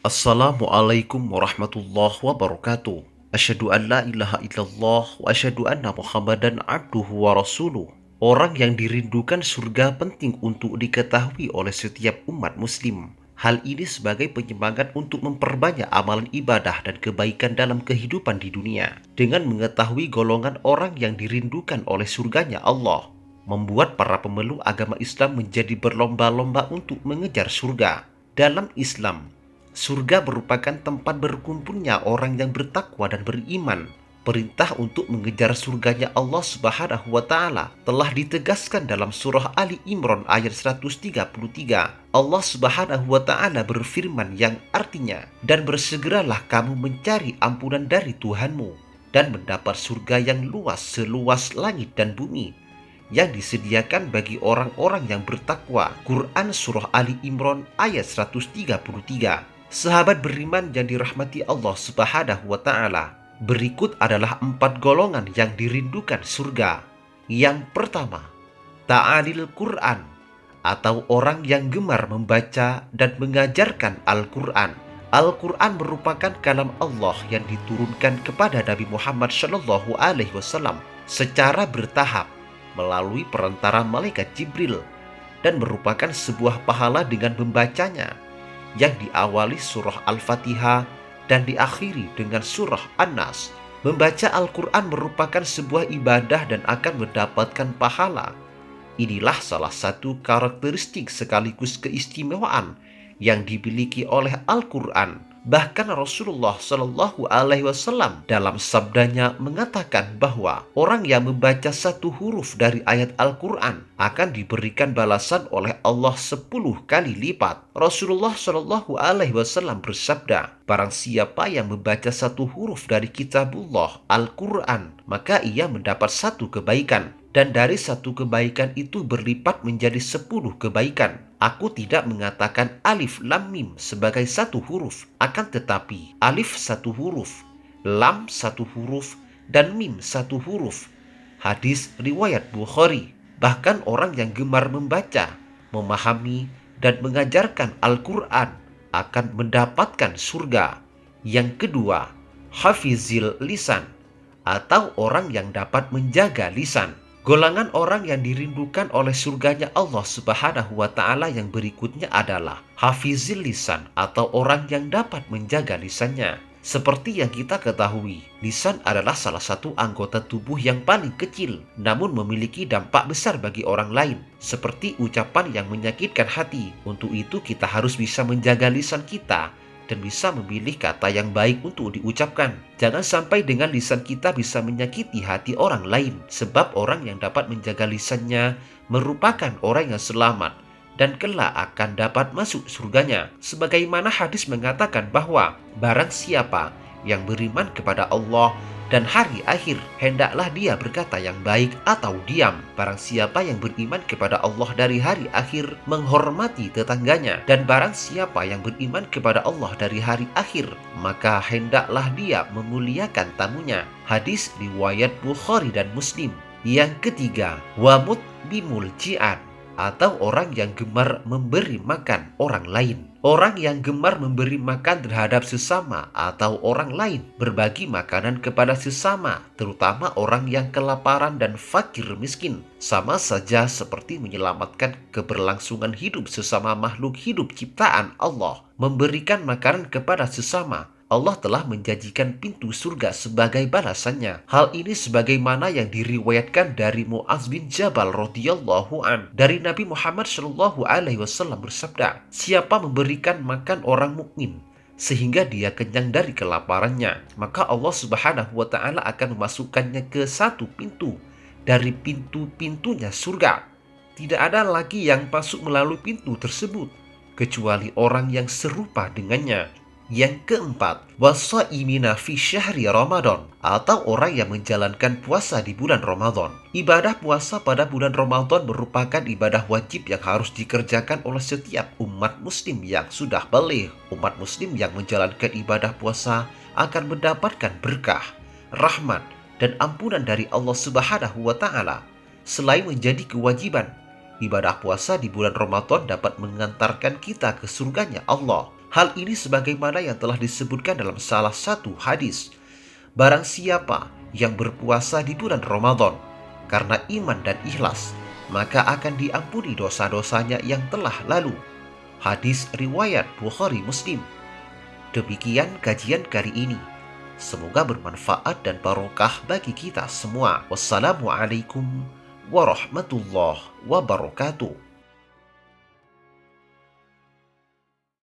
Assalamualaikum warahmatullahi wabarakatuh. Asyhadu an la ilaha illallah wa asyhadu anna Muhammadan abduhu wa rasuluh. Orang yang dirindukan surga penting untuk diketahui oleh setiap umat muslim. Hal ini sebagai penyemangat untuk memperbanyak amalan ibadah dan kebaikan dalam kehidupan di dunia. Dengan mengetahui golongan orang yang dirindukan oleh surganya Allah, membuat para pemeluk agama Islam menjadi berlomba-lomba untuk mengejar surga. Dalam Islam, surga merupakan tempat berkumpulnya orang yang bertakwa dan beriman. Perintah untuk mengejar surganya Allah Subhanahu wa taala telah ditegaskan dalam surah Ali Imran ayat 133. Allah Subhanahu wa taala berfirman yang artinya, "Dan bersegeralah kamu mencari ampunan dari Tuhanmu dan mendapat surga yang luas seluas langit dan bumi, yang disediakan bagi orang-orang yang bertakwa." Quran Surah Ali Imran ayat 133. Sahabat beriman yang dirahmati Allah Subhanahu wa taala, berikut adalah 4 golongan yang dirindukan surga. Yang pertama, ta'alil Quran, atau orang yang gemar membaca dan mengajarkan Al-Quran. Al-Quran merupakan kalam Allah yang diturunkan kepada Nabi Muhammad SAW secara bertahap melalui perantara malaikat Jibril, dan merupakan sebuah pahala dengan membacanya, yang diawali surah Al-Fatihah dan diakhiri dengan surah An-Nas. Membaca Al-Quran merupakan sebuah ibadah dan akan mendapatkan pahala. Inilah salah satu karakteristik sekaligus keistimewaan yang dimiliki oleh Al-Quran. Bahkan Rasulullah Shallallahu Alaihi Wasallam dalam sabdanya mengatakan bahwa orang yang membaca satu huruf dari ayat Al-Quran akan diberikan balasan oleh Allah 10 kali lipat. Rasulullah Shallallahu Alaihi Wasallam bersabda, "Barang siapa yang membaca satu huruf dari kitabullah Al-Quran, maka ia mendapat satu kebaikan, dan dari satu kebaikan itu berlipat menjadi 10 kebaikan. Aku tidak mengatakan alif lam mim sebagai satu huruf, akan tetapi alif satu huruf, lam satu huruf, dan mim satu huruf." Hadis riwayat Bukhari. Bahkan orang yang gemar membaca, memahami, dan mengajarkan Al-Quran akan mendapatkan surga. Yang kedua, hafizil lisan, atau orang yang dapat menjaga lisan. Golongan orang yang dirindukan oleh surganya Allah Subhanahu wa taala yang berikutnya adalah hafizil lisan, atau orang yang dapat menjaga lisannya. Seperti yang kita ketahui, lisan adalah salah satu anggota tubuh yang paling kecil, namun memiliki dampak besar bagi orang lain, seperti ucapan yang menyakitkan hati. Untuk itu kita harus bisa menjaga lisan kita dan bisa memilih kata yang baik untuk diucapkan. Jangan sampai dengan lisan kita bisa menyakiti hati orang lain, sebab orang yang dapat menjaga lisannya merupakan orang yang selamat dan kelak akan dapat masuk surganya. Sebagaimana hadis mengatakan bahwa barang siapa yang beriman kepada Allah dan hari akhir, hendaklah dia berkata yang baik atau diam. Barang siapa yang beriman kepada Allah dari hari akhir, menghormati tetangganya, dan barang siapa yang beriman kepada Allah dari hari akhir, maka hendaklah dia memuliakan tamunya. Hadis riwayat Bukhari dan Muslim. Yang ketiga, wamut bimul ji'an, atau orang yang gemar memberi makan orang lain. Orang yang gemar memberi makan terhadap sesama atau orang lain, berbagi makanan kepada sesama, terutama orang yang kelaparan dan fakir miskin, sama saja seperti menyelamatkan keberlangsungan hidup sesama makhluk hidup ciptaan Allah. Memberikan makanan kepada sesama, Allah telah menjanjikan pintu surga sebagai balasannya. Hal ini sebagaimana yang diriwayatkan dari Mu'adz bin Jabal radhiyallahu an, dari Nabi Muhammad shallallahu alaihi wasallam bersabda, "Siapa memberikan makan orang mukmin sehingga dia kenyang dari kelaparannya, maka Allah Subhanahu wa taala akan memasukkannya ke satu pintu dari pintu-pintunya surga. Tidak ada lagi yang masuk melalui pintu tersebut kecuali orang yang serupa dengannya." Yang keempat, wasaimina fi syahri Ramadan, atau orang yang menjalankan puasa di bulan Ramadan. Ibadah puasa pada bulan Ramadan merupakan ibadah wajib yang harus dikerjakan oleh setiap umat muslim yang sudah baligh. Umat muslim yang menjalankan ibadah puasa akan mendapatkan berkah, rahmat, dan ampunan dari Allah Subhanahu wa taala. Selain menjadi kewajiban, ibadah puasa di bulan Ramadan dapat mengantarkan kita ke surganya Allah. Hal ini sebagaimana yang telah disebutkan dalam salah satu hadis, barang siapa yang berpuasa di bulan Ramadan karena iman dan ikhlas, maka akan diampuni dosa-dosanya yang telah lalu. Hadis riwayat Bukhari Muslim. Demikian kajian kali ini. Semoga bermanfaat dan barokah bagi kita semua. Wassalamualaikum warahmatullahi wabarakatuh.